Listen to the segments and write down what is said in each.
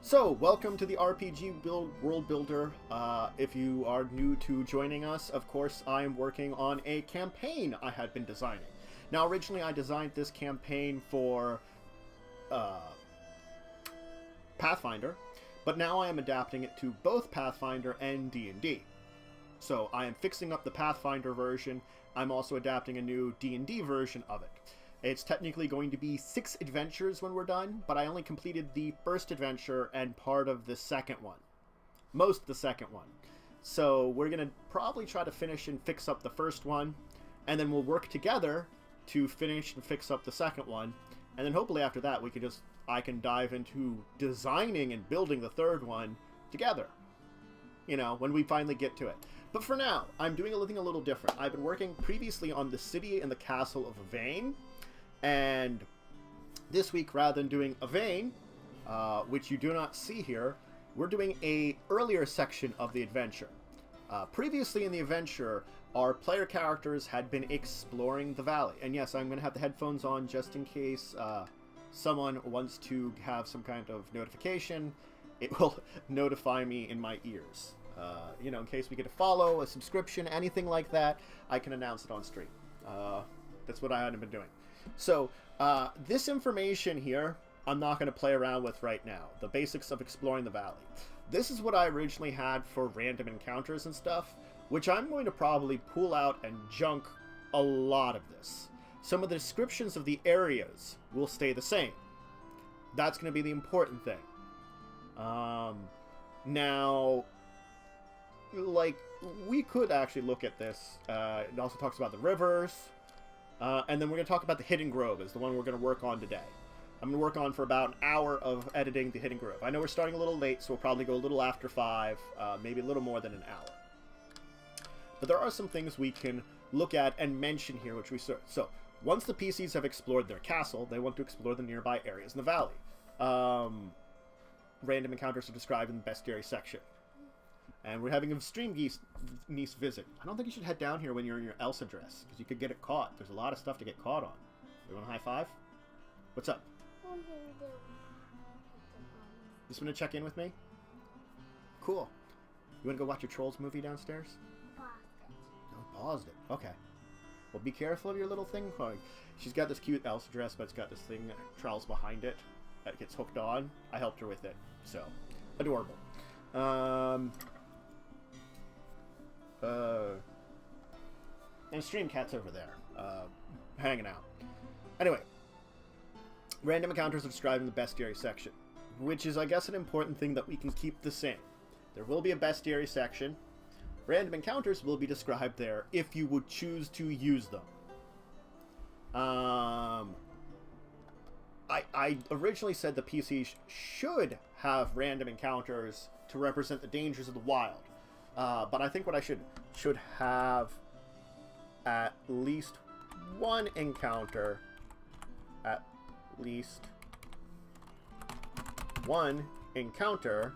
So, welcome to the RPG World Builder. If you are new to joining us, of course, I am working on a campaign I had been designing. Now, originally I designed this campaign for Pathfinder, but now I am adapting it to both Pathfinder and D&D. So, I am fixing up the Pathfinder version. I'm also adapting a new D&D version of it. It's technically going to be 6 adventures when we're done, but I only completed the first adventure and part of the second one. Most of the second one. So we're going to probably try to finish and fix up the first one, and then we'll work together to finish and fix up the second one, and then hopefully after that I can dive into designing and building the third one together. You know, when we finally get to it. But for now, I'm doing a little different. I've been working previously on the city and the castle of Evain. And this week, rather than doing Evain, which you do not see here, we're doing a earlier section of the adventure. Previously in the adventure, our player characters had been exploring the valley. And yes, I'm going to have the headphones on just in case someone wants to have some kind of notification. It will notify me in my ears. You know, in case we get a follow, a subscription, anything like that, I can announce it on stream. That's what I hadn't been doing. So, this information here, I'm not going to play around with right now. The basics of exploring the valley. This is what I originally had for random encounters and stuff, which I'm going to probably pull out and junk a lot of this. Some of the descriptions of the areas will stay the same. That's going to be the important thing. Now, like, we could actually look at this. It also talks about the rivers. And then we're going to talk about the Hidden Grove is the one we're going to work on today. I'm going to work on for about an hour of editing the Hidden Grove. I know we're starting a little late, so we'll probably go a little after 5, maybe a little more than an hour. But there are some things we can look at and mention here, which we search. So, once the PCs have explored their castle, they want to explore the nearby areas in the valley. Random encounters are described in the bestiary section. And we're having a stream niece visit. I don't think you should head down here when you're in your Elsa dress, because you could get it caught. There's a lot of stuff to get caught on. You want a high five? What's up? Just want to check in with me? Cool. You want to go watch your Trolls movie downstairs? Oh, paused it. Okay. Well, be careful of your little thing. She's got this cute Elsa dress, but it's got this thing that travels behind it that gets hooked on. I helped her with it. So, adorable. And Stream Cat's over there, hanging out. Anyway, random encounters are described in the bestiary section, which is, I guess, an important thing that we can keep the same. There will be a bestiary section. Random encounters will be described there if you would choose to use them. I originally said the PC should have random encounters to represent the dangers of the wild. But I think what I should have at least one encounter. At least one encounter.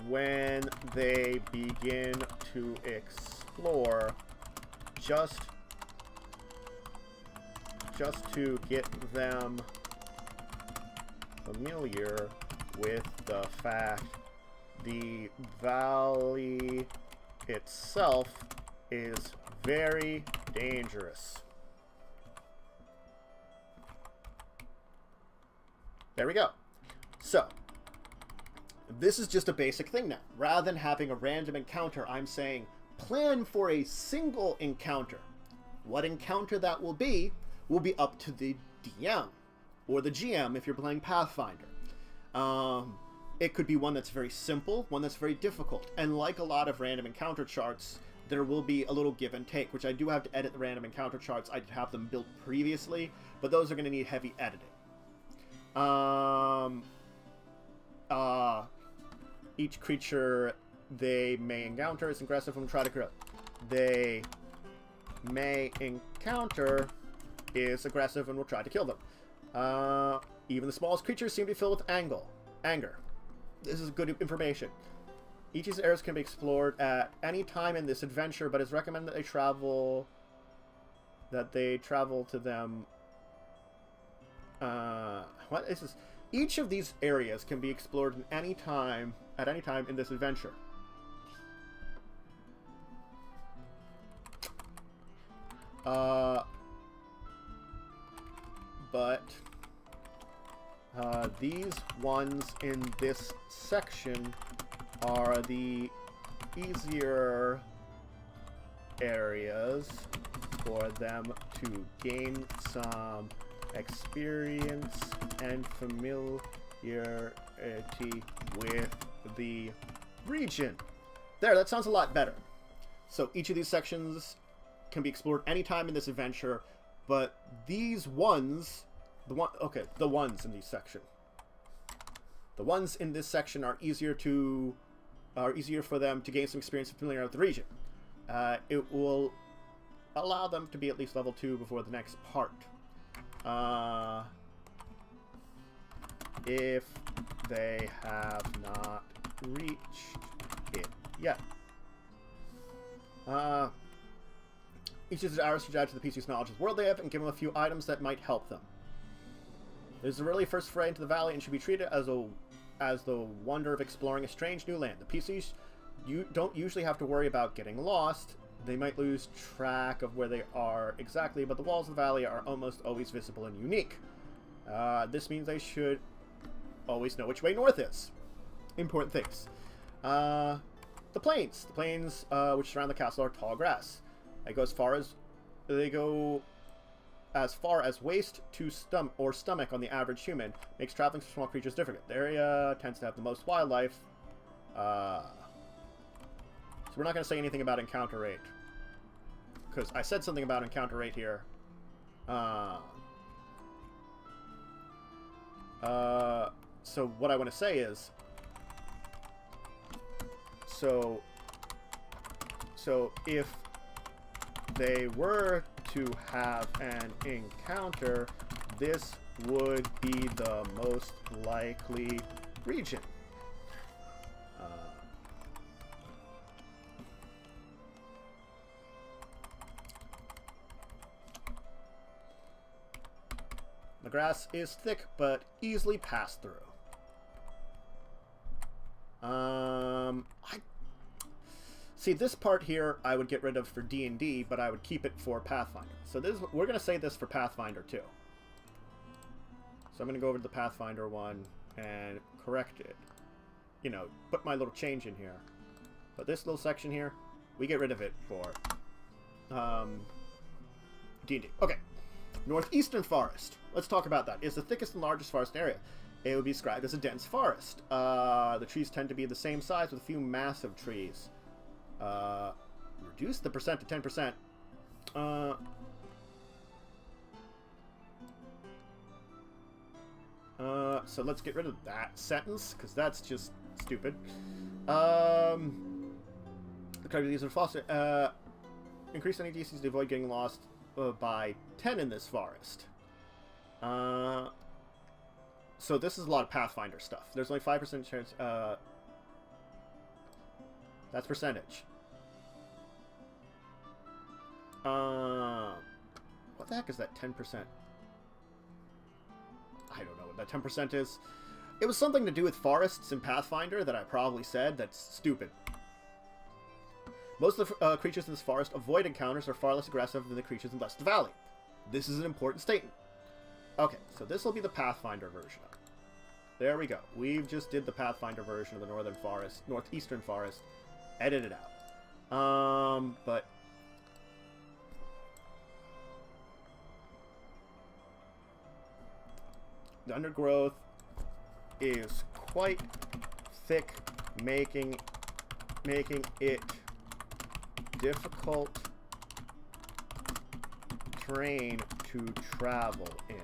When they begin to explore, just to get them familiar with the fact the valley itself is very dangerous. There we go. So, this is just a basic thing now. Rather than having a random encounter, I'm saying plan for a single encounter. What encounter that will be up to the DM or the GM if you're playing Pathfinder. It could be one that's very simple, one that's very difficult. And like a lot of random encounter charts, there will be a little give and take, which I do have to edit the random encounter charts. I did have them built previously, but those are going to need heavy editing. Each creature they may encounter is aggressive and try to grow. They may encounter is aggressive and will try to kill them. Even the smallest creatures seem to be filled with anger. This is good information. Each of these areas can be explored at any time in this adventure, but it's recommended that they travel to them. What is this? Each of these areas can be explored at any time in this adventure. But these ones in this section are the easier areas for them to gain some experience and familiarity with the region. There, that sounds a lot better. So each of these sections can be explored anytime in this adventure, but these ones, the ones in this section. The ones in this section are easier for them to gain some experience and familiarity with the region. It will allow them to be at least level 2 before the next part. If they have not reached it yet. Each of the hours should add to the PC's knowledge of the world they have and give them a few items that might help them. This is the really first foray into the valley and should be treated as the wonder of exploring a strange new land. The PCs don't usually have to worry about getting lost. They might lose track of where they are exactly, but the walls of the valley are almost always visible and unique. This means they should always know which way north is. Important things. The plains. The plains which surround the castle are tall grass. They go as far as waist to stomach on the average human, makes traveling for small creatures difficult. The area tends to have the most wildlife. So we're not going to say anything about encounter rate, because I said something about encounter rate here. So what I want to say is, so if they were to have an encounter, this would be the most likely region. The grass is thick, but easily passed through. See, this part here I would get rid of for D&D, but I would keep it for Pathfinder. So we're going to say this for Pathfinder too. So I'm going to go over to the Pathfinder one and correct it. You know, put my little change in here. But this little section here, we get rid of it for D&D. Okay. Northeastern forest. Let's talk about that. It's the thickest and largest forest area. It would be described as a dense forest. The trees tend to be the same size with a few massive trees. Reduce the percent to 10%. So let's get rid of that sentence, because that's just stupid. These are foster. Increase any DCs to avoid getting lost by 10 in this forest. So this is a lot of Pathfinder stuff. There's only 5% chance. That's percentage. What the heck is that 10%? I don't know what that 10% is. It was something to do with forests in Pathfinder that I probably said. That's stupid. Most of the creatures in this forest avoid encounters are far less aggressive than the creatures in West Valley. This is an important statement. Okay, so this will be the Pathfinder version of it. There we go. We've just did the Pathfinder version of the Northeastern Forest. Edit it out. But the undergrowth is quite thick, making it difficult terrain to travel in.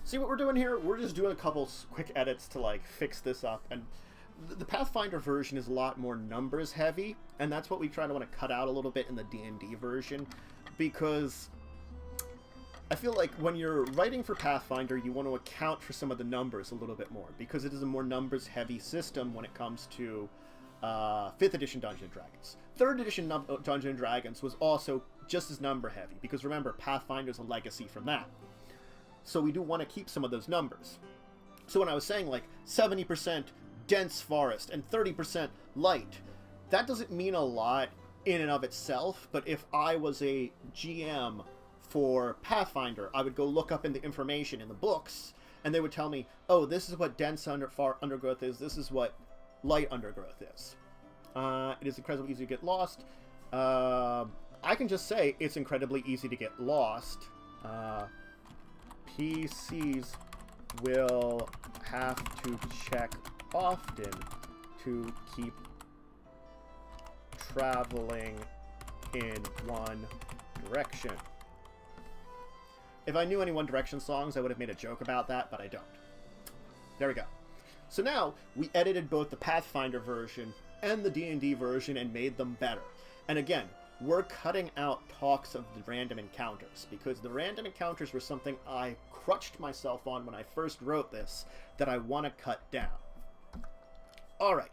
See what we're doing here? We're just doing a couple quick edits to like fix this up, and the Pathfinder version is a lot more numbers heavy, and that's what we try to want to cut out a little bit in the D&D version, because I feel like when you're writing for Pathfinder, you want to account for some of the numbers a little bit more, because it is a more numbers heavy system when it comes to 5th edition Dungeons & Dragons. 3rd edition Dungeons & Dragons was also just as number heavy, because remember, Pathfinder's a legacy from that. So we do want to keep some of those numbers. So when I was saying like 70% dense forest and 30% light, that doesn't mean a lot in and of itself, but if I was a GM for Pathfinder, I would go look up in the information in the books, and they would tell me, oh, this is what dense undergrowth is, this is what light undergrowth is. It is incredibly easy to get lost. I can just say it's incredibly easy to get lost. PCs will have to check often to keep traveling in one direction. If I knew any One Direction songs, I would have made a joke about that, but I don't. There we go. So now, we edited both the Pathfinder version and the D&D version and made them better. And again, we're cutting out talks of the random encounters, because the random encounters were something I crutched myself on when I first wrote this, that I want to cut down. Alright.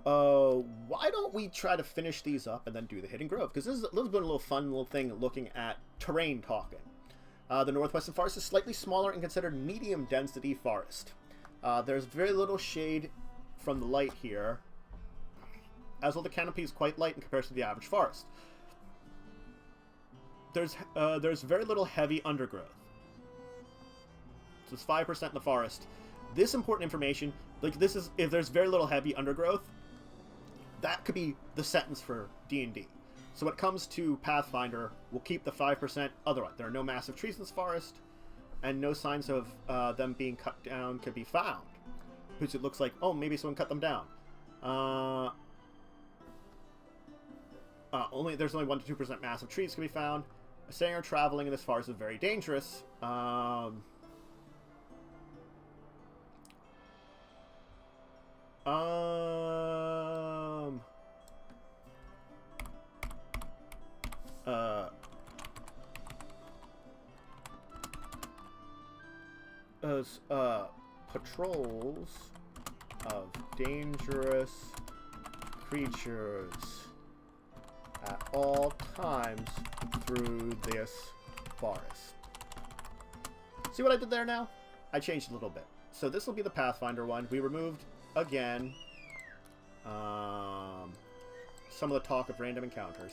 Why don't we try to finish these up and then do the Hidden Grove? Because this has been a little fun little thing looking at terrain talking. The Northwestern Forest is slightly smaller and considered medium density forest. There's very little shade from the light here, as well the canopy is quite light in comparison to the average forest. There's very little heavy undergrowth. So it's 5% in the forest. This important information, like this is, if there's very little heavy undergrowth, that could be the sentence for D&D. So when it comes to Pathfinder, we'll keep the 5%. Otherwise, there are no massive trees in this forest, and no signs of them being cut down could be found. Because it looks like, oh, maybe someone cut them down. There's only 1 to 2% massive trees can be found. Staying or traveling in this forest is very dangerous. Patrols of dangerous creatures at all times through this forest. See what I did there now? I changed a little bit. So this will be the Pathfinder one. We removed, again, some of the talk of random encounters.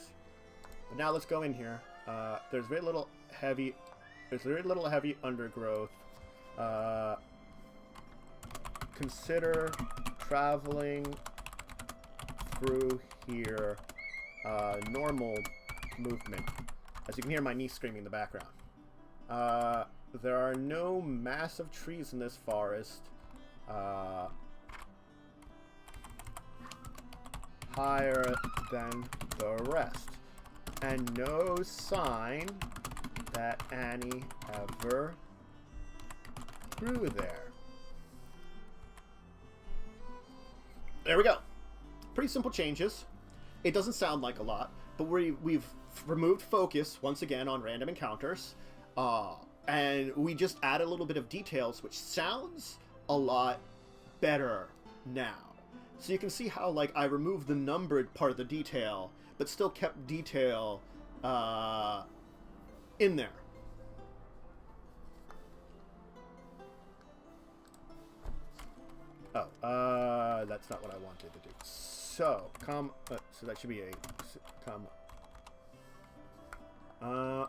But now let's go in here. There's very little heavy undergrowth. Consider traveling through here. Normal movement. As you can hear my niece screaming in the background. There are no massive trees in this forest. Higher than the rest. And no sign that Annie ever grew there. There we go. Pretty simple changes. It doesn't sound like a lot, but we've removed focus once again on random encounters, and we just add a little bit of details, which sounds a lot better now. So you can see how, like, I removed the numbered part of the detail, but still kept detail in there. Oh, that's not what I wanted to do. So, so that should be a,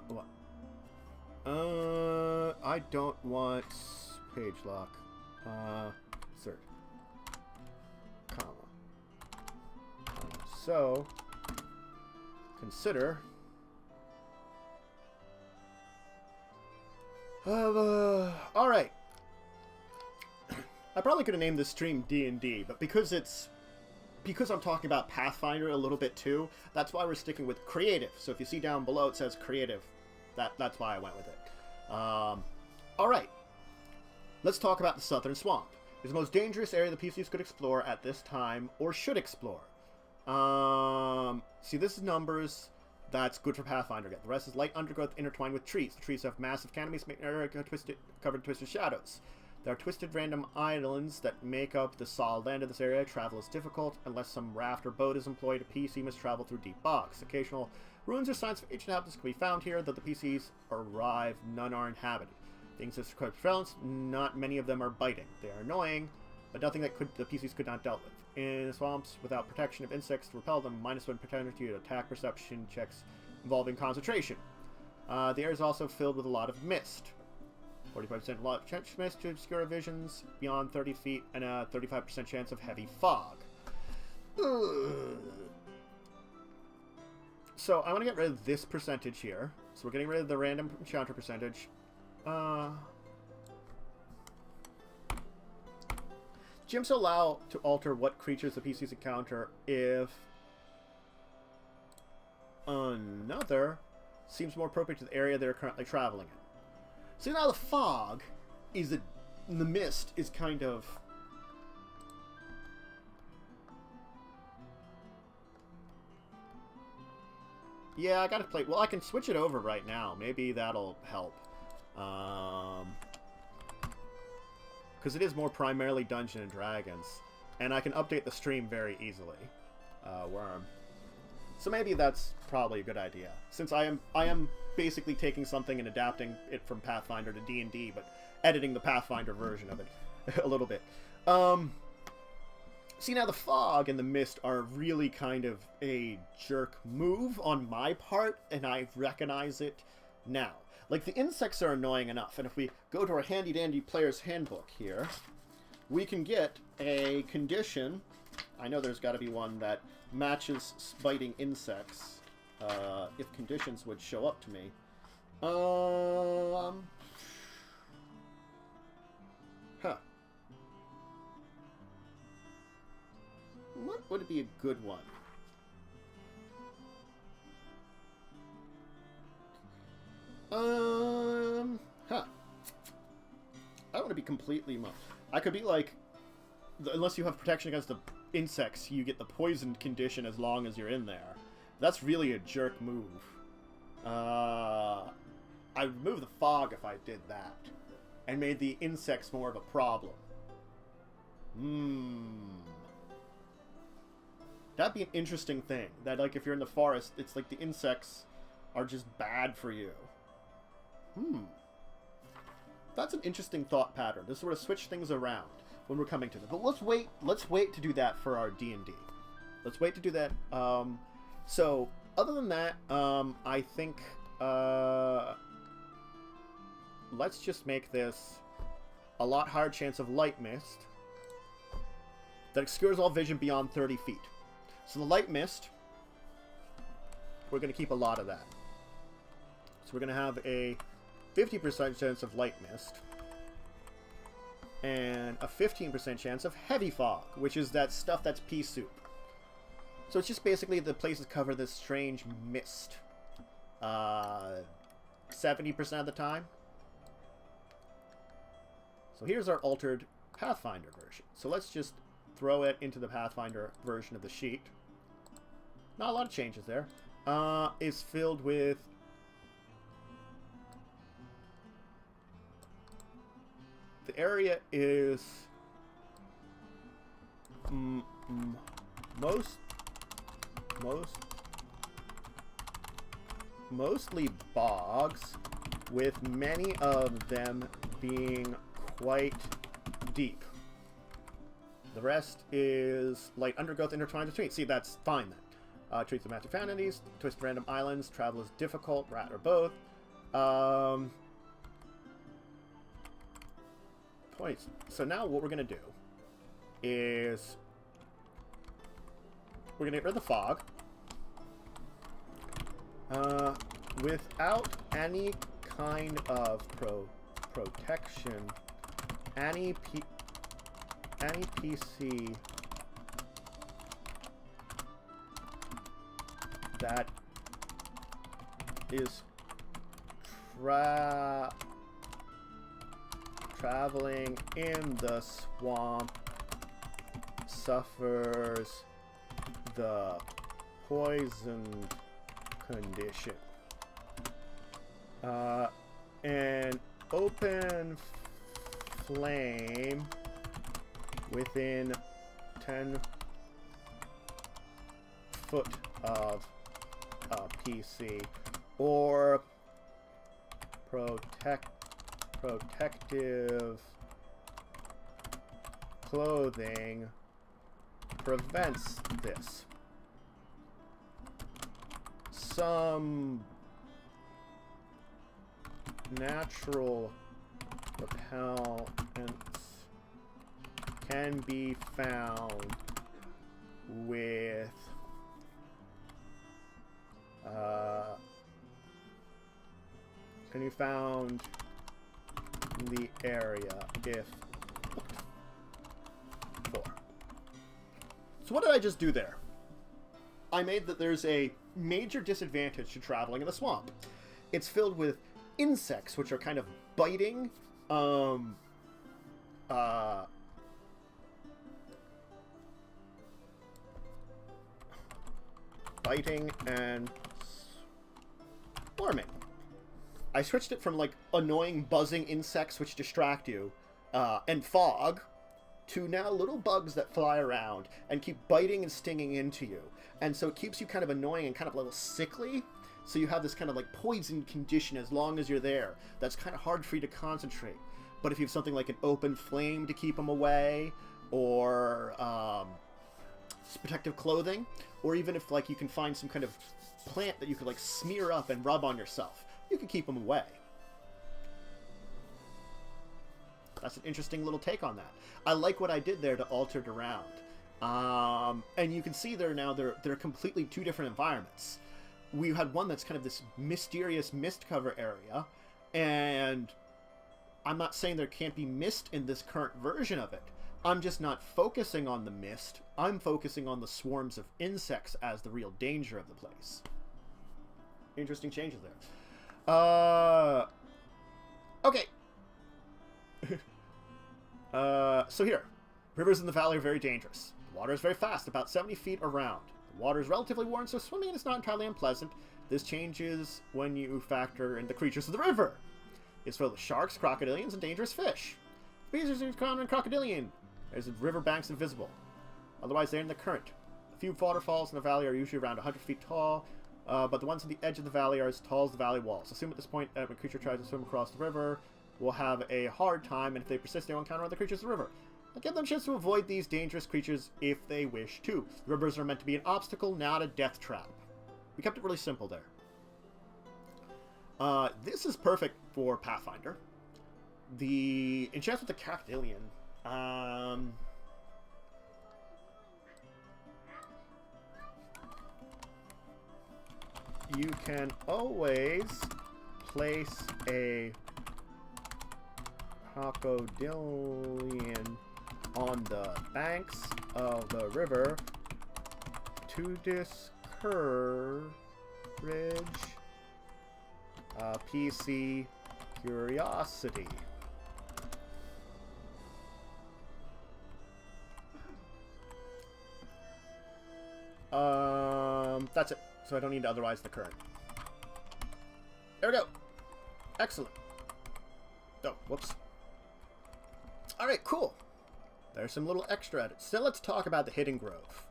what? I don't want page lock. Insert. Comma. So, consider. Alright. I probably could have named this stream D&D, but because I'm talking about Pathfinder a little bit too, that's why we're sticking with creative. So if you see down below it says creative, that's why I went with it. Alright, let's talk about the Southern Swamp. It's the most dangerous area the PCs could explore at this time, or should explore. See, this is numbers. That's good for Pathfinder. The rest is light undergrowth intertwined with trees. The trees have massive canopies covered in twisted shadows. There are twisted random islands that make up the solid land of this area. Travel is difficult. Unless some raft or boat is employed, a PC must travel through deep bogs. Occasional ruins or signs of ancient inhabitants can be found here, though the PCs arrive, none are inhabited. Things that describe prevalence, not many of them are biting. They are annoying, but nothing that the PCs could not dealt with. In swamps, without protection of insects to repel them, -1 penalty to attack perception checks involving concentration. The air is also filled with a lot of mist. 45% lot of mist to obscure visions beyond 30 feet, and a 35% chance of heavy fog. Ugh. So I want to get rid of this percentage here. So we're getting rid of the random encounter percentage. Gyms allow to alter what creatures the PCs encounter if another seems more appropriate to the area they're currently traveling in. So now the fog is the mist is kind of yeah, I gotta play. Well, I can switch it over right now. Maybe that'll help. Because it is more primarily Dungeons and Dragons, and I can update the stream very easily. Worm. So maybe that's probably a good idea, since I am basically taking something and adapting it from Pathfinder to D&D, but editing the Pathfinder version of it a little bit. See, now the fog and the mist are really kind of a jerk move on my part, and I recognize it now. Like, the insects are annoying enough, and if we go to our handy-dandy player's handbook here, we can get a condition. I know there's got to be one that matches biting insects, if conditions would show up to me. What would be a good one? I don't want to be completely... I could be like... Unless you have protection against the insects, you get the poisoned condition as long as you're in there. That's really a jerk move. I'd remove the fog if I did that. And made the insects more of a problem. That'd be an interesting thing. That, like, if you're in the forest, it's like the insects are just bad for you. That's an interesting thought pattern, to sort of switch things around when we're coming to them. But let's wait to do that for our D&D. Let's wait to do that. So, other than that, I think, let's just make this a lot higher chance of light mist that obscures all vision beyond 30 feet. So the light mist, we're going to keep a lot of that. So we're going to have a 50% chance of light mist and a 15% chance of heavy fog, which is that stuff that's pea soup. So it's just basically the place is covered this strange mist 70% of the time. So here's our altered Pathfinder version. So let's just throw it into the Pathfinder version of the sheet. Not a lot of changes there. It's filled with the area is mostly bogs, with many of them being quite deep. The rest is light undergrowth intertwined between. See, that's fine then. Treats of magic vanities, twist random islands, travel is difficult, rat or both. Points. So now what we're going to do is we're going to get rid of the fog. Without any kind of protection, any PC that is traveling in the swamp suffers the poisoned condition. And open flame within 10 foot of a PC, or protective clothing prevents this. Some natural repellents can be found with in the area if for. So what did I just do there? I made that there's a major disadvantage to traveling in the swamp. It's filled with insects, which are kind of biting, biting and swarming. I switched it from like annoying buzzing insects which distract you and fog to now little bugs that fly around and keep biting and stinging into you. And so it keeps you kind of annoying and kind of a little sickly. So you have this kind of like poison condition as long as you're there. That's kind of hard for you to concentrate. But if you have something like an open flame to keep them away, or protective clothing, or even if like you can find some kind of plant that you could like smear up and rub on yourself, you can keep them away. That's an interesting little take on that. I like what I did there to alter it around. And you can see there now they're completely two different environments. We had one that's kind of this mysterious mist cover area, and I'm not saying there can't be mist in this current version of it. I'm just not focusing on the mist. I'm focusing on the swarms of insects as the real danger of the place. Interesting changes there. Okay. So here. Rivers in the valley are very dangerous. The water is very fast, about 70 feet around. The water is relatively warm, so swimming is not entirely unpleasant. This changes when you factor in the creatures of the river. It's filled with sharks, crocodilians, and dangerous fish. Species are common and crocodilian. There's river banks invisible. Otherwise, they're in the current. A few waterfalls in the valley are usually around 100 feet tall, but the ones on the edge of the valley are as tall as the valley walls. Assume at this point that when a creature tries to swim across the river, will have a hard time, and if they persist, they will encounter other creatures of the river. I'll give them a chance to avoid these dangerous creatures if they wish to. The rivers are meant to be an obstacle, not a death trap. We kept it really simple there. This is perfect for Pathfinder. The enchantment with the crocodilian. You can always place a crocodilian on the banks of the river to discourage PC curiosity. That's it. So I don't need to otherwise the current. There we go. Excellent. Oh, whoops. Alright, cool. There's some little extra edits. So let's talk about the Hidden Grove.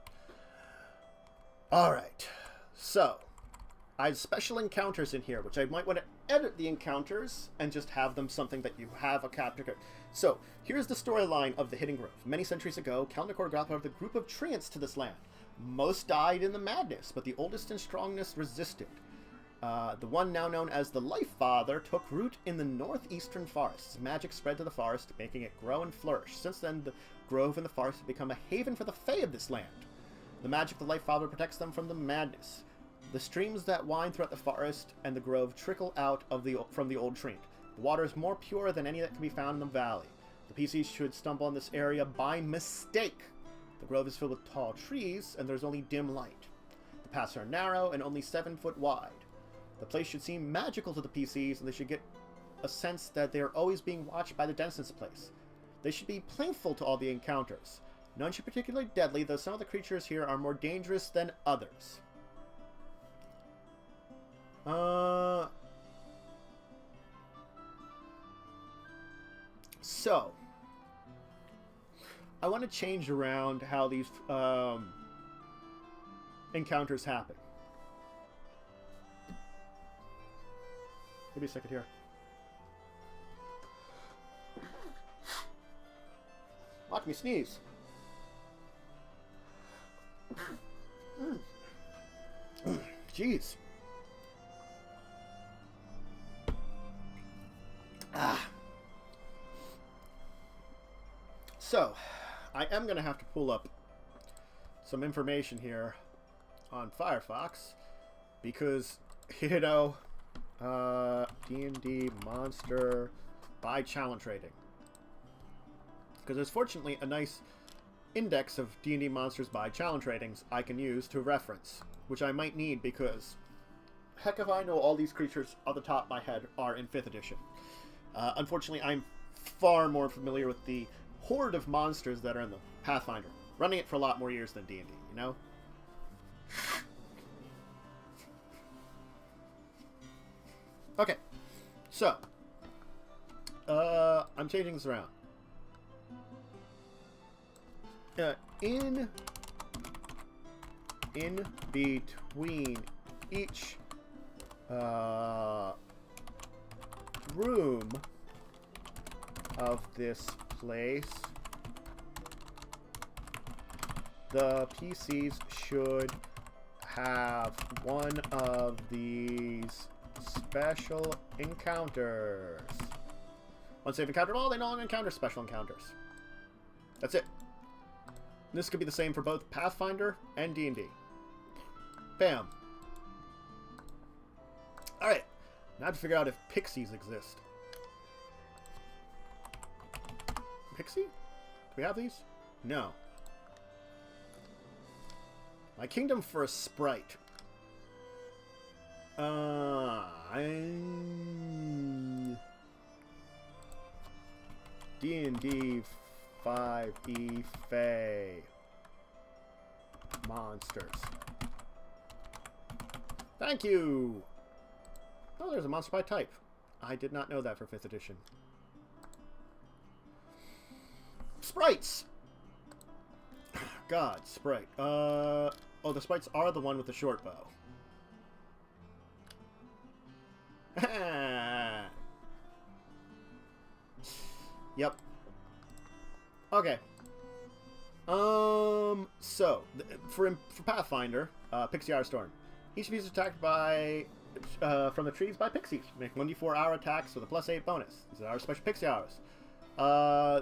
Alright. So, I have special encounters in here, which I might want to edit the encounters and just have them something that you have a capture. So, here's the storyline of the Hidden Grove. Many centuries ago, Kalnikor got out a group of treants to this land. Most died in the madness, but the oldest and strongest resisted. The one now known as the Life Father took root in the northeastern forests. Magic spread to the forest, making it grow and flourish. Since then, the grove and the forest have become a haven for the Fae of this land. The magic of the Life Father protects them from the madness. The streams that wind throughout the forest and the grove trickle out from the old treant. The water is more pure than any that can be found in the valley. The PCs should stumble on this area by mistake. The grove is filled with tall trees, and there's only dim light. The paths are narrow and only 7 foot wide. The place should seem magical to the PCs, and they should get a sense that they are always being watched by the denizens of the place. They should be playful to all the encounters. None should be particularly deadly, though some of the creatures here are more dangerous than others. So, I want to change around how these encounters happen. Give me a second here. Watch me sneeze. Jeez. So, I am going to have to pull up some information here on Firefox because, you know, D&D monster by challenge rating. Because there's fortunately a nice index of D&D monsters by challenge ratings I can use to reference, which I might need because heck if I know all these creatures off the top of my head are in 5th edition. Unfortunately, I'm far more familiar with the horde of monsters that are in the Pathfinder, running it for a lot more years than D&D, you know? Okay, so, I'm changing this around. In between each room of this place, the PCs should have one of these special encounters. Once they've encountered all, they no longer encounter special encounters. That's it. This could be the same for both Pathfinder and D&D. Bam. Alright. Now I have to figure out if pixies exist. Pixie? Do we have these? No. My kingdom for a sprite. D&D 5e Fey monsters. Thank you! Oh, there's a monster by type. I did not know that for 5th edition. Sprites! God, sprite. Oh, the sprites are the one with the short bow. Yep. Okay. So, for Pathfinder, Pixie Hour Storm. Each piece is attacked by, from the trees by pixies. Make 1d4 hour attacks with a +8 bonus. These are our special Pixie Hours.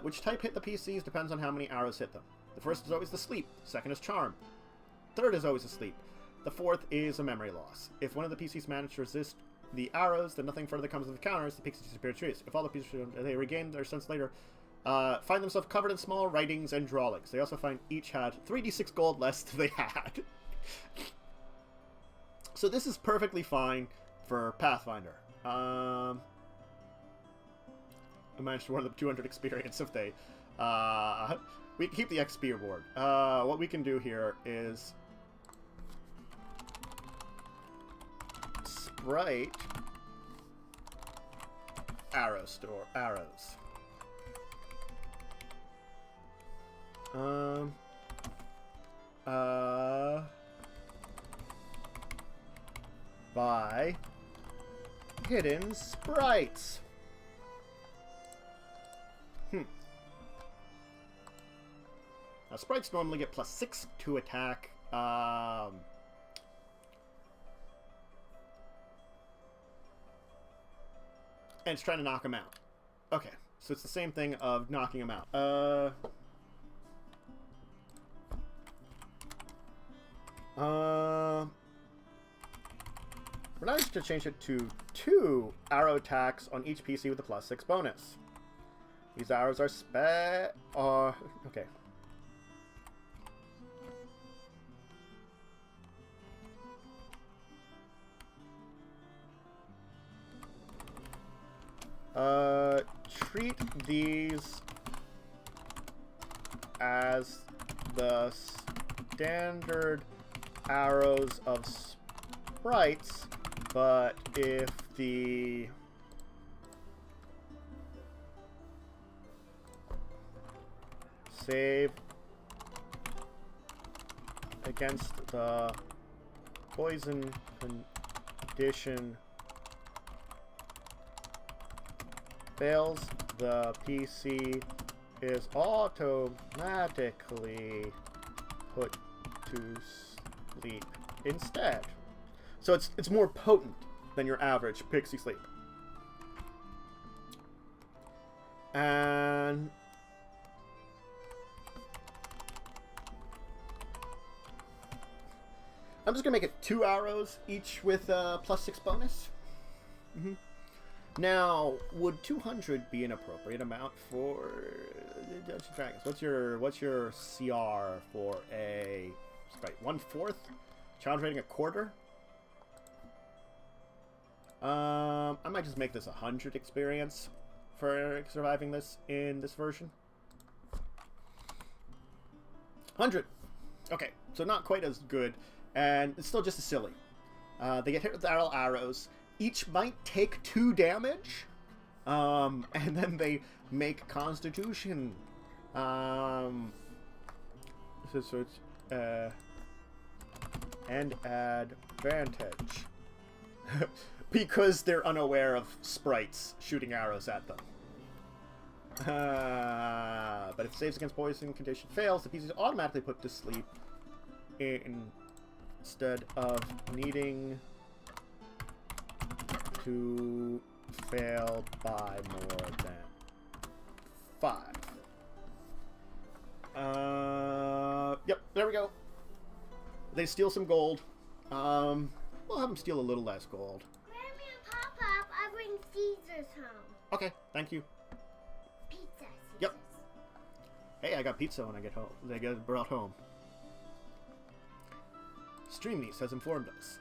Which type hit the PCs depends on how many arrows hit them. The first is always the sleep. Second is charm. Third is always a sleep. The fourth is a memory loss. If one of the PCs manage to resist the arrows, then nothing further comes of the counters. The pixies disappear to trees. If all the PCs they regain their sense later, find themselves covered in small writings and drawings. They also find each had 3d6 gold less than they had. So this is perfectly fine for Pathfinder. I managed to run them 200 experience if they... we can keep the XP reward. What we can do here is... Sprite... Arrows. By hidden sprites. Now, sprites normally get +6 to attack. And it's trying to knock them out. Okay, so it's the same thing of knocking them out. We're not just to change it to 2 arrow attacks on each PC with a +6 bonus. These arrows are okay. Treat these as the standard arrows of sprites, but if the save against the poison condition fails, the PC is automatically put to sleep instead. So it's more potent than your average pixie sleep. And I'm just gonna make it 2 arrows, each with a +6 bonus. Now, would 200 be an appropriate amount for Dungeons & Dragons? What's your CR for a sprite? 1/4? Challenge rating 1/4? I might just make this 100 experience for surviving this in this version. 100. Okay, so not quite as good, and it's still just as silly. They get hit with arrows. Each might take 2 damage, and then they make Constitution. And advantage. Because they're unaware of sprites shooting arrows at them. But if saves against poison condition fails, the PC is automatically put to sleep instead of needing to fail by more than 5. Yep, there we go. They steal some gold. We'll have them steal a little less gold. Grammy and Pop-Up, I bring Caesars home. Okay, thank you. Pizza, Caesars. Yep. Hey, I got pizza when I get home. They get brought home. Stream Niece has informed us.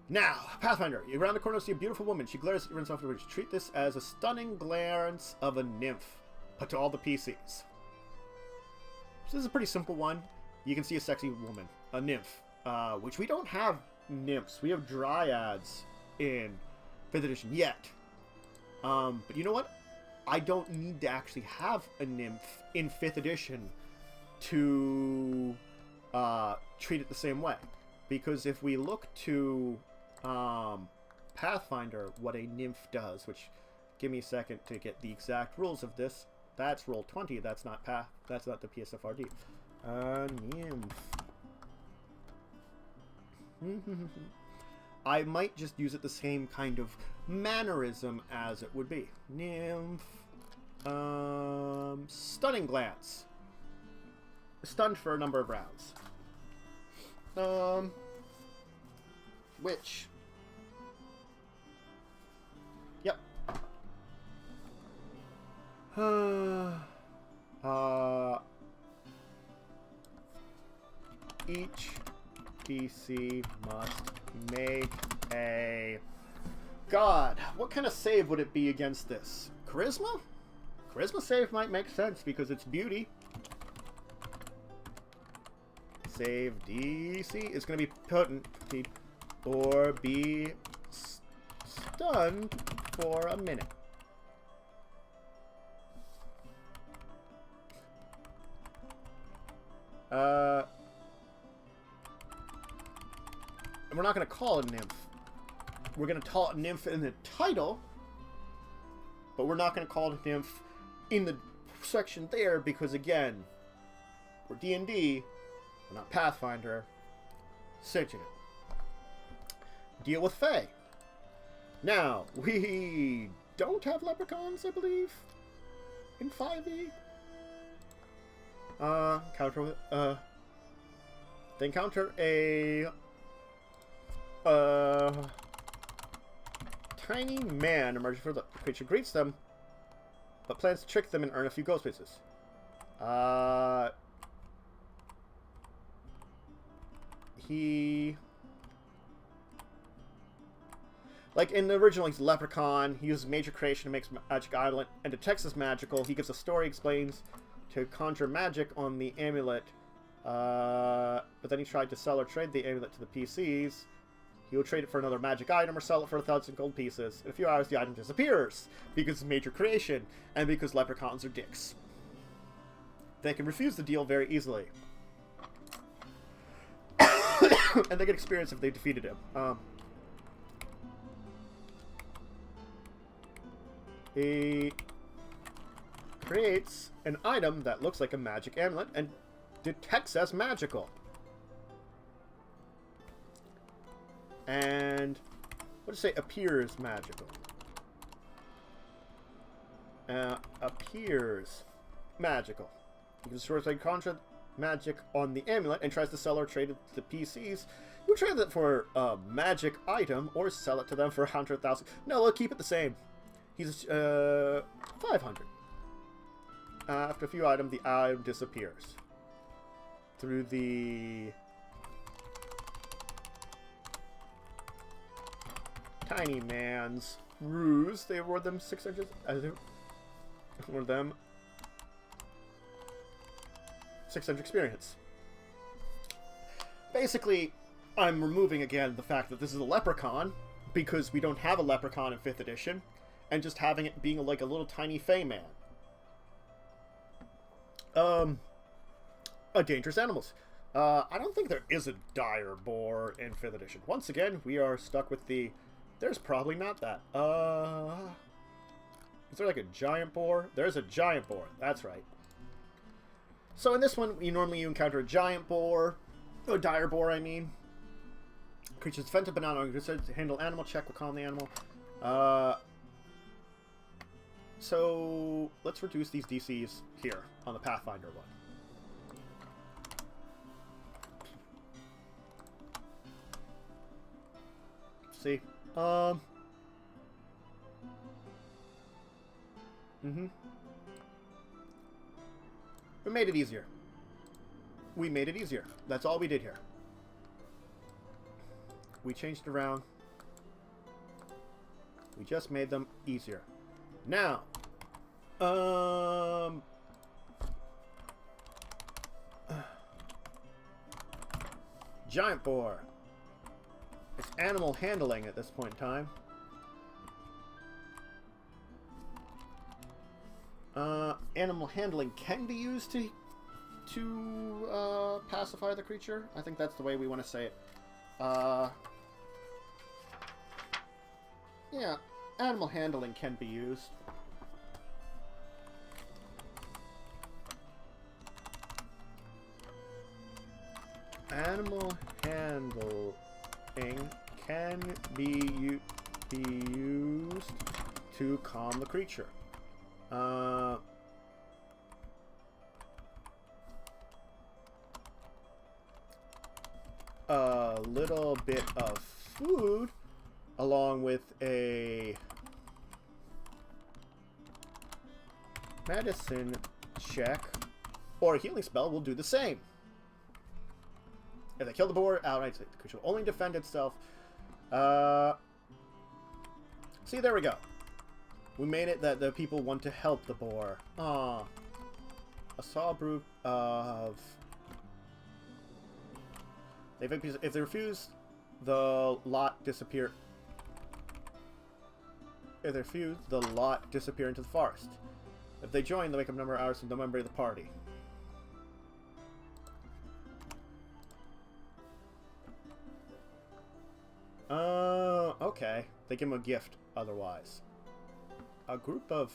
Now, Pathfinder, you around the corner see a beautiful woman. She glares at you and runs off the bridge. Treat this as a stunning glance of a nymph, put to all the PCs. So this is a pretty simple one. You can see a sexy woman, a nymph, which we don't have nymphs. We have dryads in 5th edition yet. But you know what? I don't need to actually have a nymph in 5th edition to treat it the same way. Because if we look to Pathfinder, what a nymph does, which, give me a second to get the exact rules of this. That's roll 20. That's not that's not the PSFRD. Nymph. I might just use it the same kind of mannerism as it would be. Nymph. Stunning glance. Stunned for a number of rounds. Which... Yep. Each PC must make a... God, what kind of save would it be against this? Charisma? Charisma save might make sense because it's beauty. Save DC is going to be potent or be stunned for a minute. And we're not going to call it a nymph. We're going to call it a nymph in the title, but we're not going to call it a nymph in the section there because, again, we're D&D, we're not Pathfinder. Searching it. Deal with Fae. Now, we don't have leprechauns, I believe, in 5e. They encounter a tiny man emerging from the creature greets them, but plans to trick them and earn a few ghost pieces. He... Like in the original, he's a leprechaun. He uses major creation to make magic island and detects this magical. He gives a story, explains to conjure magic on the amulet. But then he tried to sell or trade the amulet to the PCs. He will trade it for another magic item or sell it for 1,000 gold pieces. In a few hours, the item disappears because it's a major creation and because leprechauns are dicks. They can refuse the deal very easily. And they get experience if they defeated him. He creates an item that looks like a magic amulet and detects as magical. And what does it say? Appears magical. Appears magical. You can store like conjure magic on the amulet and tries to sell or trade it to the PCs. You trade it for a magic item or sell it to them for 100,000. No, we'll keep it the same. He's 500. After a few items, the item disappears through the tiny man's ruse. They award them 600. Award them 600 experience. Basically, I'm removing again the fact that this is a leprechaun because we don't have a leprechaun in 5th edition, and just having it being like a little tiny fey man. Dangerous animals. I don't think there is a dire boar in 5th edition. Once again, we are stuck with the... There's probably not that. Is there like a giant boar? There's a giant boar. That's right. So in this one, you encounter a giant boar. A dire boar, I mean. Creature's defensive but not to handle animal check will calm the animal. So let's reduce these DCs here on the Pathfinder one. See? We made it easier. We made it easier. That's all we did here. We changed it around. We just made them easier. Now, giant boar. It's animal handling at this point in time. Animal handling can be used to pacify the creature. I think that's the way we want to say it. Yeah, animal handling can be used. Animal handling can be used to calm the creature. A little bit of food along with a medicine check or a healing spell will do the same. If they kill the boar outright, the creature will only defend itself. See, there we go. We made it that the people want to help the boar. A saw brew of... If they refuse, the lot disappear. If they refuse, the lot disappear into the forest. If they join, they make up a number of hours from the member of the party. Okay. They give him a gift otherwise. A group of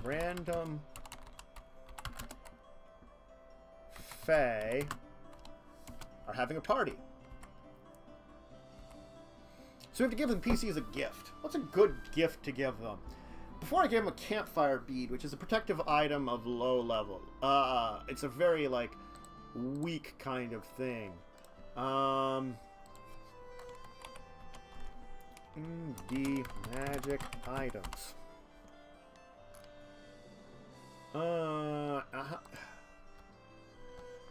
random fae are having a party. So we have to give them PCs a gift. What's a good gift to give them? Before I gave them a campfire bead, which is a protective item of low level. It's a very, like, weak kind of thing. D magic items.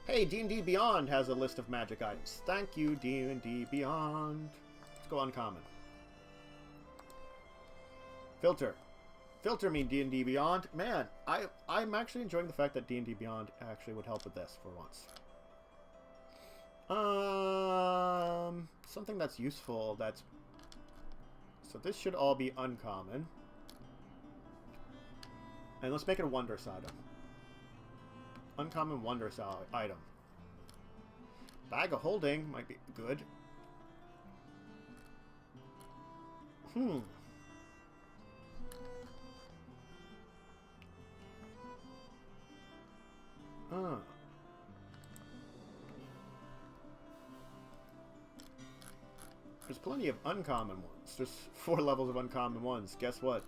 Hey, D&D Beyond has a list of magic items. Thank you, D&D Beyond. Let's go uncommon. Filter. Filter me, D&D Beyond. Man, I'm actually enjoying the fact that D&D Beyond actually would help with this for once. something that's useful, that's... So this should all be uncommon. And let's make it a wondrous item. Uncommon wondrous item. Bag of holding might be good. There's plenty of uncommon ones. There's 4 levels of uncommon ones. Guess what?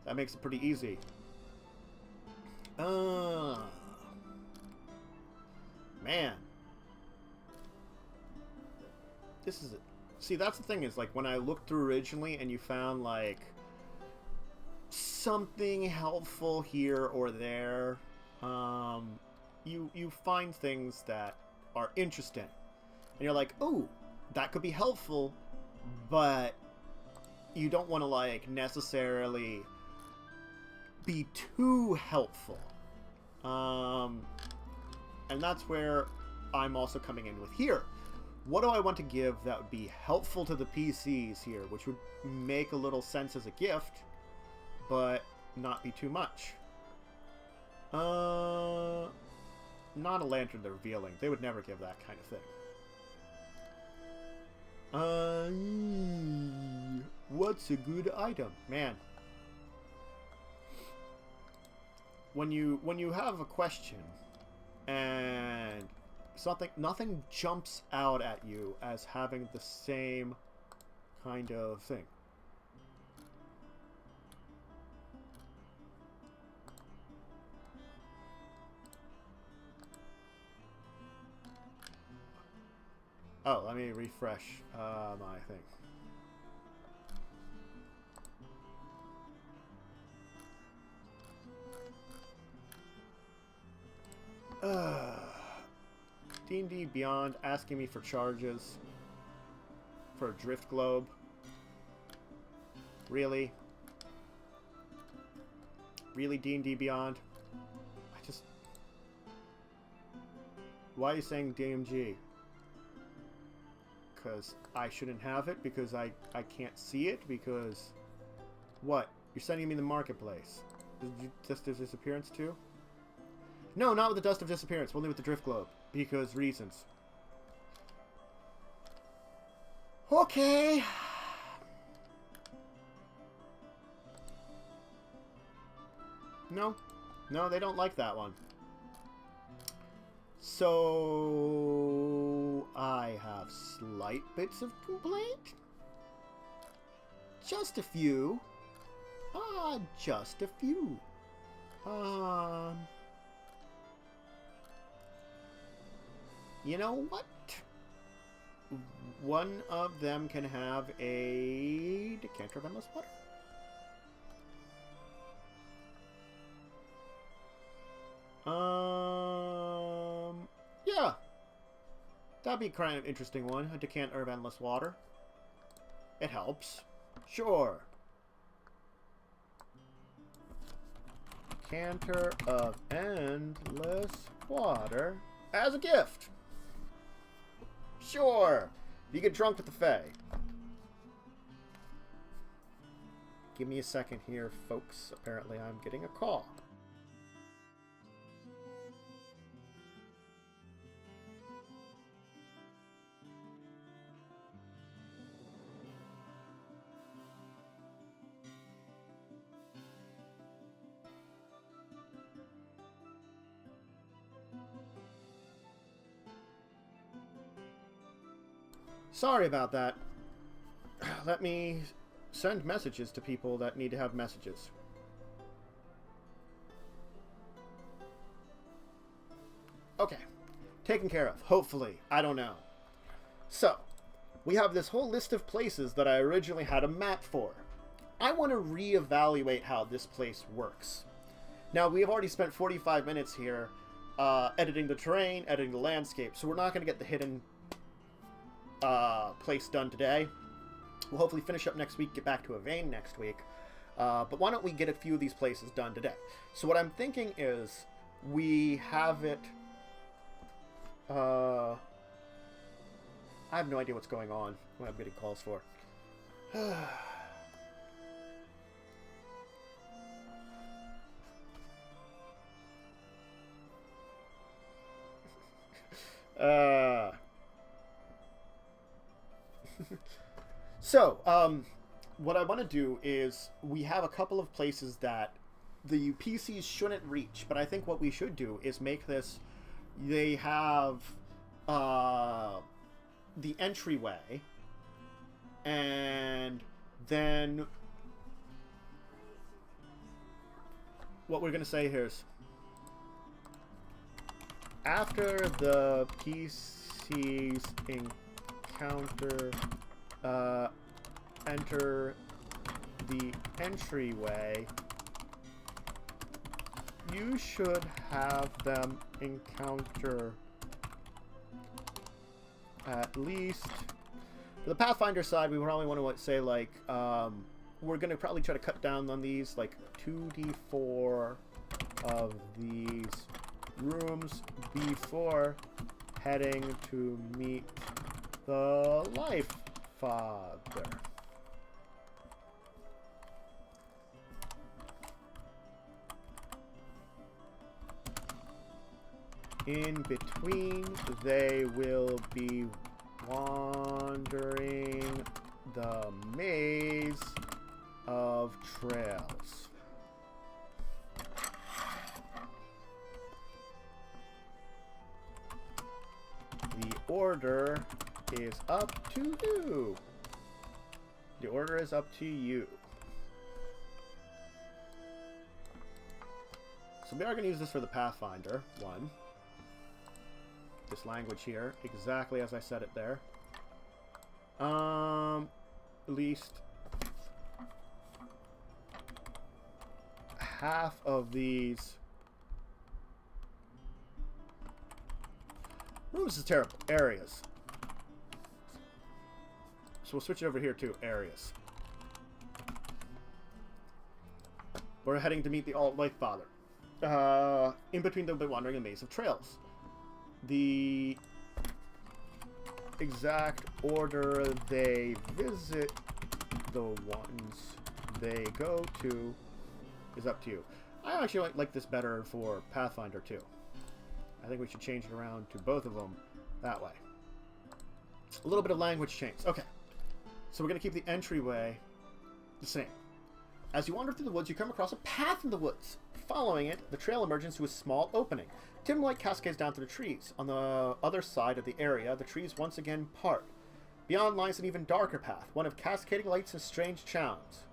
That makes it pretty easy. Man. This is it. See, that's the thing is, like, when I looked through originally and you found, like, something helpful here or there, you find things that are interesting. And you're like, oh, that could be helpful, but you don't want to, like, necessarily be too helpful. And that's where I'm also coming in with here. What do I want to give that would be helpful to the PCs here, which would make a little sense as a gift, but not be too much? Not a lantern they're revealing. They would never give that kind of thing. What's a good item? Man. When you have a question and nothing jumps out at you as having the same kind of thing. Oh, let me refresh my thing. D&D Beyond asking me for charges for a drift globe. Really? Really, D&D Beyond? Why are you saying DMG? Because I shouldn't have it? Because I can't see it? Because... What? You're sending me the marketplace. Dust of Disappearance too? No, not with the Dust of Disappearance. Only with the Drift Globe. Because reasons. Okay. No. No, they don't like that one. So... I have slight bits of complaint. Just a few. Just a few. You know what? One of them can have a decanter of endless water. Yeah. That'd be kind of interesting one. A decanter of endless water. It helps. Sure. Decanter of endless water as a gift. Sure. You get drunk with the Fae. Give me a second here, folks. Apparently I'm getting a call. Sorry about that. Let me send messages to people that need to have messages. Okay. Taken care of. Hopefully. I don't know. So, we have this whole list of places that I originally had a map for. I want to reevaluate how this place works. Now, we have already spent 45 minutes here editing the terrain, editing the landscape, so we're not going to get the hidden place done today. We'll hopefully finish up next week, get back to Evain next week. But why don't we get a few of these places done today? So what I'm thinking is we have it... I I have no idea what's going on, what I'm getting calls for. So, what I want to do is, we have a couple of places that the PCs shouldn't reach, but I think what we should do is make this, they have the entryway, and then what we're going to say here is, after the PCs encounter, enter the entryway, you should have them encounter at least, for the Pathfinder side, we probably want to say, like, we're going to probably try to cut down on these, like, 2d4 of these rooms before heading to meet the Life Father. In between, they will be wandering the maze of trails. The order is up to you. The order is up to you. So we are going to use this for the Pathfinder one. This language here, exactly as I said it there. At least half of these. Ooh, this is terrible. Areas. So we'll switch it over here to areas. We're heading to meet the Life Father. In between, they'll be wandering a maze of trails. The exact order they visit the ones they go to is up to you. I actually like this better for Pathfinder too. I think we should change it around to both of them that way. A little bit of language change. Okay. So we're going to keep the entryway the same. As you wander through the woods, you come across a path in the woods. Following it, the trail emerges to a small opening. Dim light cascades down through the trees. On the other side of the area, the trees once again part. Beyond lies an even darker path, one of cascading lights and strange sounds.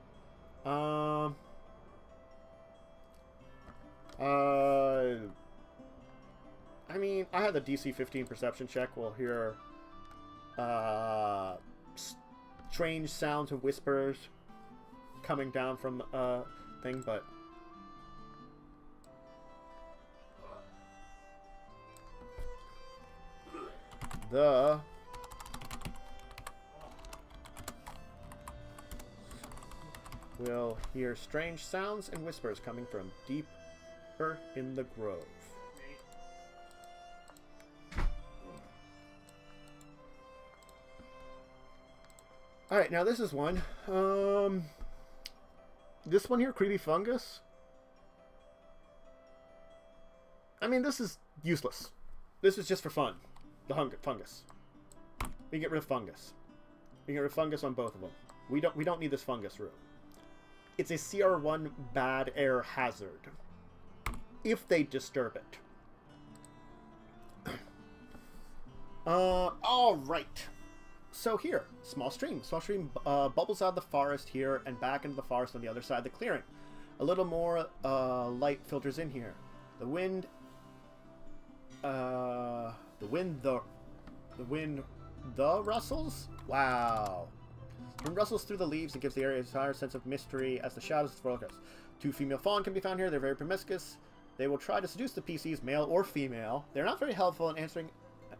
I mean, I had the DC 15 perception check. We'll hear strange sounds and whispers coming down from thing, but we'll hear strange sounds and whispers coming from deeper in the grove. Alright, now this is one. This one here, creepy fungus. I mean, this is useless. This is just for fun. The fungus. We get rid of fungus. We get rid of fungus on both of them. We don't need this fungus room. It's a CR1 bad air hazard. If they disturb it. Alright. So here, small stream. Small stream bubbles out of the forest here and back into the forest on the other side of the clearing. A little more light filters in here. The wind rustles? Wow. The wind rustles through the leaves and gives the area a higher sense of mystery as the shadows focus. 2 female fawn can be found here. They're very promiscuous. They will try to seduce the PCs, male or female. They're not very helpful in answering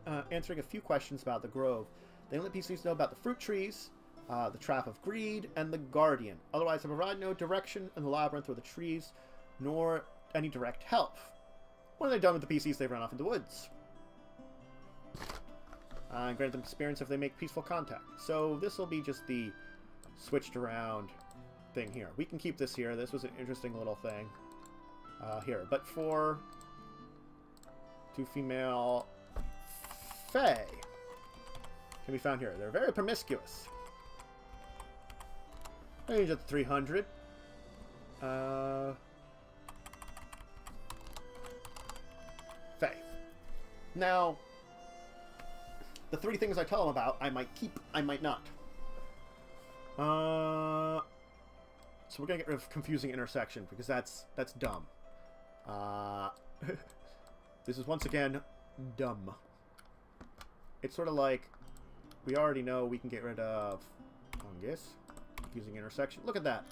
a few questions about the grove. They let PCs know about the fruit trees, the trap of greed, and the guardian. Otherwise, they provide no direction in the labyrinth or the trees, nor any direct help. When they're done with the PCs, they run off into the woods. And grant them experience if they make peaceful contact. So this will be just the switched around thing here. We can keep this here. This was an interesting little thing here. But for 2 female Fae can be found here. They're very promiscuous. Range at 300. Fae. Now, the 3 things I tell them about, I might keep, I might not. So we're gonna get rid of confusing intersection because that's dumb. This is once again dumb. It's sort of like we already know we can get rid of fungus, confusing intersection. Look at that.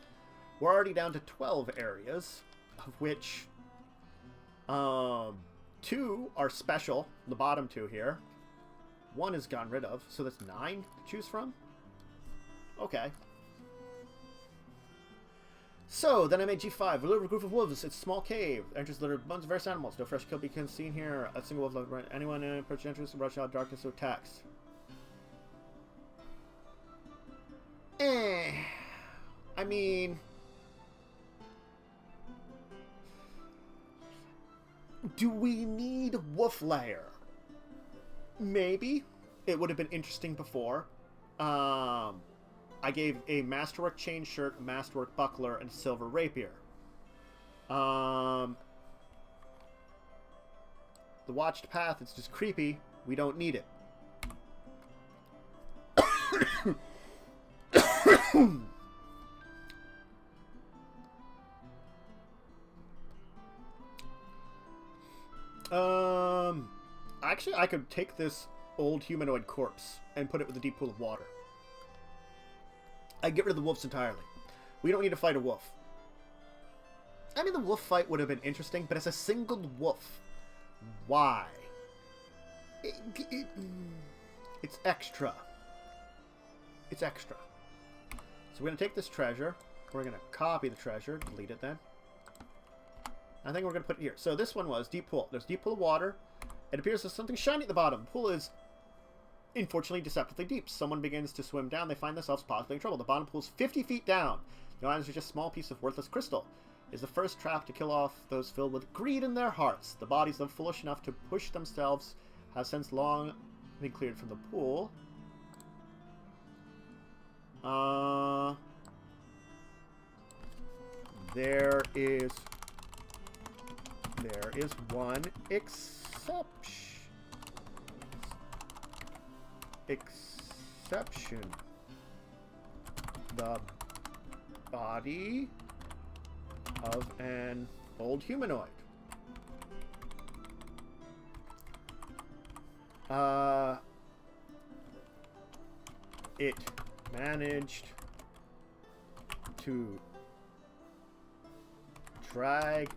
We're already down to 12 areas, of which 2 are special. The bottom 2 here. 1 is gotten rid of, so that's 9 to choose from. Okay. So, then I made G5. A little group of wolves. It's a small cave. Enters littered bunch of various animals. No fresh kill beacon seen here. A single wolf left. Anyone in approach entrance rush out darkness or attacks. I mean, do we need wolf lair? Maybe. It would have been interesting before. I gave a masterwork chain shirt, a masterwork buckler, and a silver rapier. The watched path, it's just creepy. We don't need it. Actually, I could take this old humanoid corpse and put it with a deep pool of water. I'd get rid of the wolves entirely. We don't need to fight a wolf. I mean, the wolf fight would have been interesting, but as a single wolf, why? It's extra. It's extra. So we're going to take this treasure. We're going to copy the treasure. Delete it then. I think we're going to put it here. So this one was deep pool. There's deep pool of water. It appears there's something shiny at the bottom. The pool is unfortunately deceptively deep. Someone begins to swim down. They find themselves possibly in trouble. The bottom pool is 50 feet down. No items are just a small piece of worthless crystal. It is the first trap to kill off those filled with greed in their hearts. The bodies of foolish enough to push themselves have since long been cleared from the pool. There is one exception. The body of an old humanoid. It managed to drag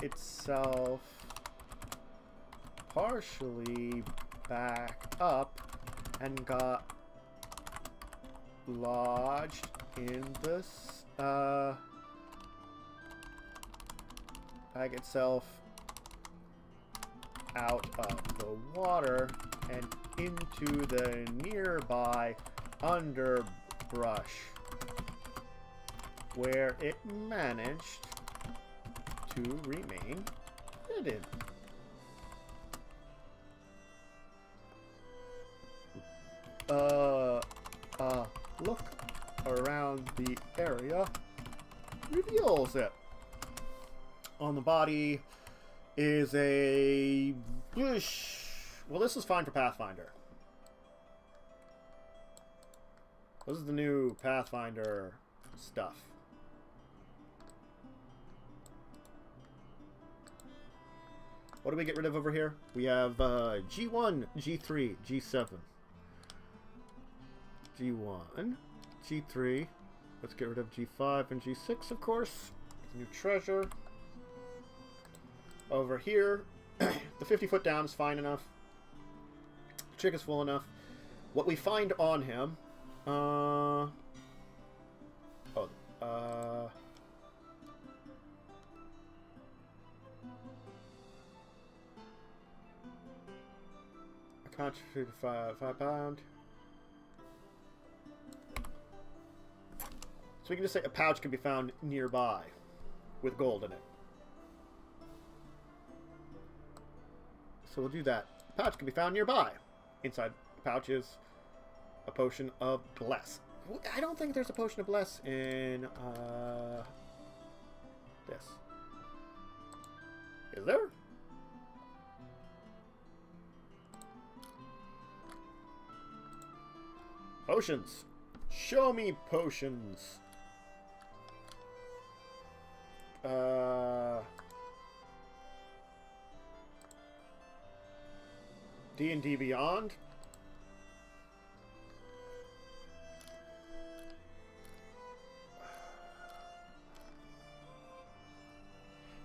itself partially back up and got lodged in this bag itself out of the water and into the nearby underbrush, where it managed to remain hidden. Look around the area reveals it. On the body is a bush. Well, this is fine for Pathfinder. This is the new Pathfinder stuff. What do we get rid of over here? We have G1, G3, G7. G1, G3. Let's get rid of G5 and G6, of course. New treasure. Over here, the 50 foot down is fine enough. The chick is full enough. What we find on him, Pouch, 5 pound. So we can just say a pouch can be found nearby with gold in it. So we'll do that. A pouch can be found nearby. Inside the pouch is a potion of bless. I don't think there's a potion of bless in this. Is there? Potions. Show me potions. D&D Beyond.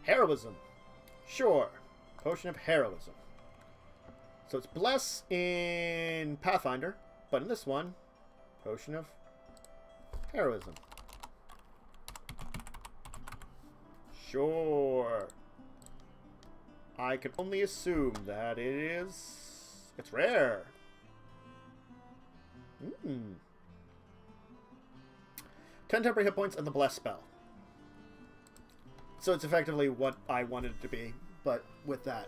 Heroism. Sure. Potion of Heroism. So it's Bless in Pathfinder, but in this one, Potion of Heroism. Sure. I can only assume that it is... It's rare. 10 temporary hit points and the Bless spell. So it's effectively what I wanted it to be, but with that.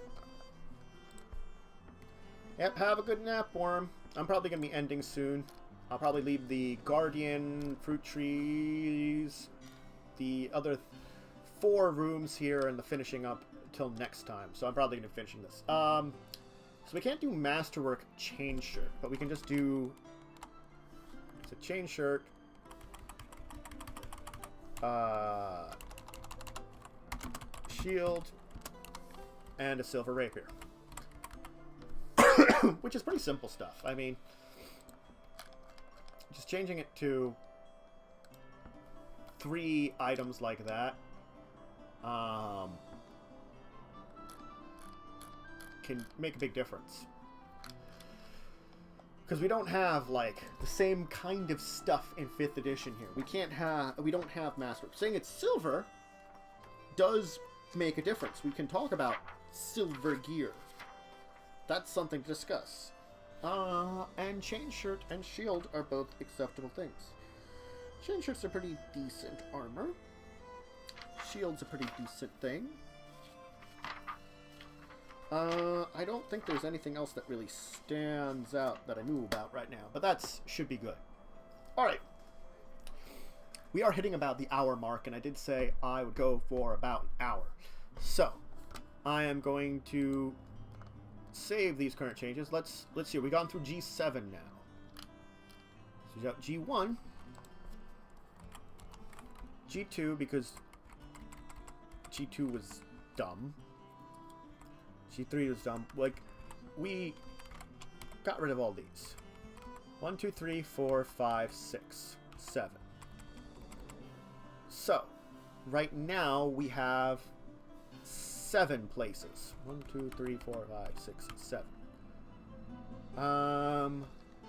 Yep, have a good nap, Worm. I'm probably going to be ending soon. I'll probably leave the Guardian, Fruit Trees, the other 4 rooms here, and the finishing up till next time. So I'm probably going to be finishing this. So we can't do Masterwork Chain Shirt, but we can just do... It's a Chain Shirt. Shield. And a Silver Rapier. Which is pretty simple stuff. I mean... Just changing it to 3 items like that can make a big difference. Because we don't have, like, the same kind of stuff in 5th edition here. We don't have Masterwork. Saying it's silver does make a difference. We can talk about silver gear. That's something to discuss. And Chain Shirt and Shield are both acceptable things. Chain Shirt's a pretty decent armor. Shield's a pretty decent thing. I don't think there's anything else that really stands out that I knew about right now, but that should be good. Alright. We are hitting about the hour mark, and I did say I would go for about an hour. So, I am going to save these current changes. Let's see. We've gone through G7 now. So we got G1, G2 because G2 was dumb. G3 was dumb. Like, we got rid of all these. 1, 2, 3, 4, 5, 6, 7. So, right now we have 7 places. 1, 2, 3, 4, 5, 6, 7.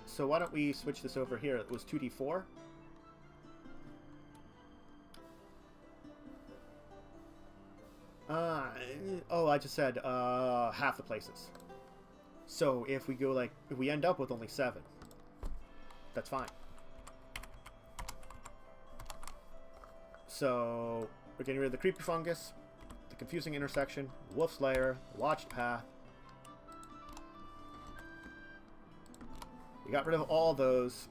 So why don't we switch this over here? It was 2d4. Oh, I just said half the places. So if we go if we end up with only 7, that's fine. So we're getting rid of the creepy fungus, the confusing intersection, wolf's lair, watched path. We got rid of all those.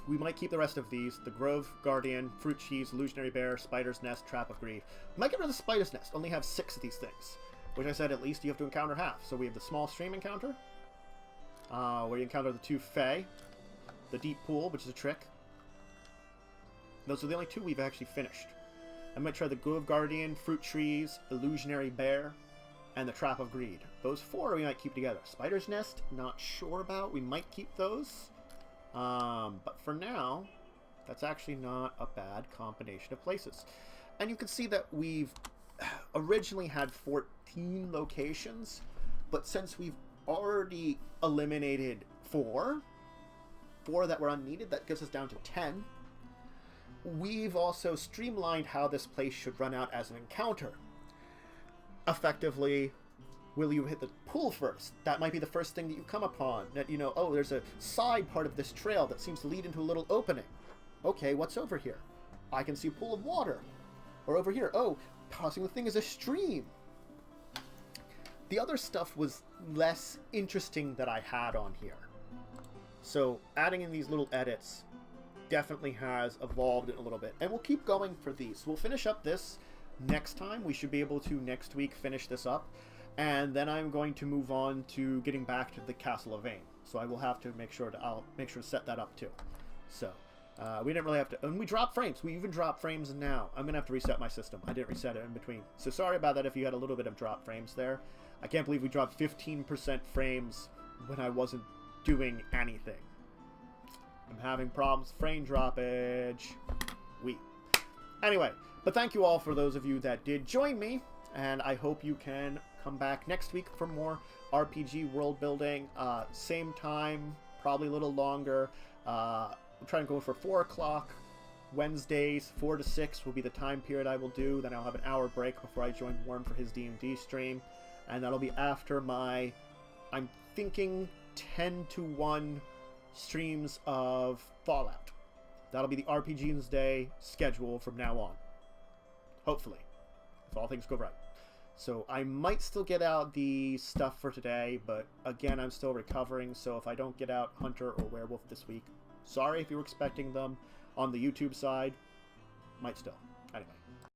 We might keep the rest of these. The Grove, Guardian, Fruit Cheese, Illusionary Bear, Spider's Nest, Trap of Greed. We might get rid of the Spider's Nest. Only have 6 of these things. Which I said at least you have to encounter half. So we have the Small Stream encounter. Where you encounter the 2 Fey. The Deep Pool, which is a trick. Those are the only 2 we've actually finished. I might try the Grove Guardian, Fruit Trees, Illusionary Bear, and the Trap of Greed. Those 4 we might keep together. Spider's Nest, not sure about. We might keep those. But for now, that's actually not a bad combination of places. And you can see that we've originally had 14 locations, but since we've already eliminated 4 that were unneeded, that gives us down to 10. We've also streamlined how this place should run out as an encounter. Effectively, Will you hit the pool first? That might be the first thing that you come upon. That, you know, oh, there's a side part of this trail that seems to lead into a little opening. Okay, what's over here? I can see a pool of water. Or over here, oh, crossing the thing is a stream. The other stuff was less interesting that I had on here. So adding in these little edits definitely has evolved it a little bit. And we'll keep going for these. We'll finish up this next time. We should be able to next week finish this up. And then I'm going to move on to getting back to the Castle of Evain. So I will have to make sure to, I'll make sure to set that up too. So we didn't really have to, and we dropped frames. We even dropped frames now. I'm gonna have to reset my system. I didn't reset it in between. So sorry about that if you had a little bit of drop frames there. I can't believe we dropped 15% frames when I wasn't doing anything. I'm having problems. Frame droppage. Anyway, but thank you all for those of you that did join me, and I hope you can come back next week for more RPG world building. Same time, probably a little longer. I'm trying to go for 4 o'clock. Wednesdays, 4 to 6 will be the time period I will do. Then I'll have an hour break before I join Warren for his D&D stream. And that'll be after my, I'm thinking, 10 to 1 streams of Fallout. That'll be the RPG's Day schedule from now on. Hopefully. If all things go right. So I might still get out the stuff for today, but again, I'm still recovering. So if I don't get out Hunter or Werewolf this week, sorry if you were expecting them on the YouTube side. Might still. Anyway.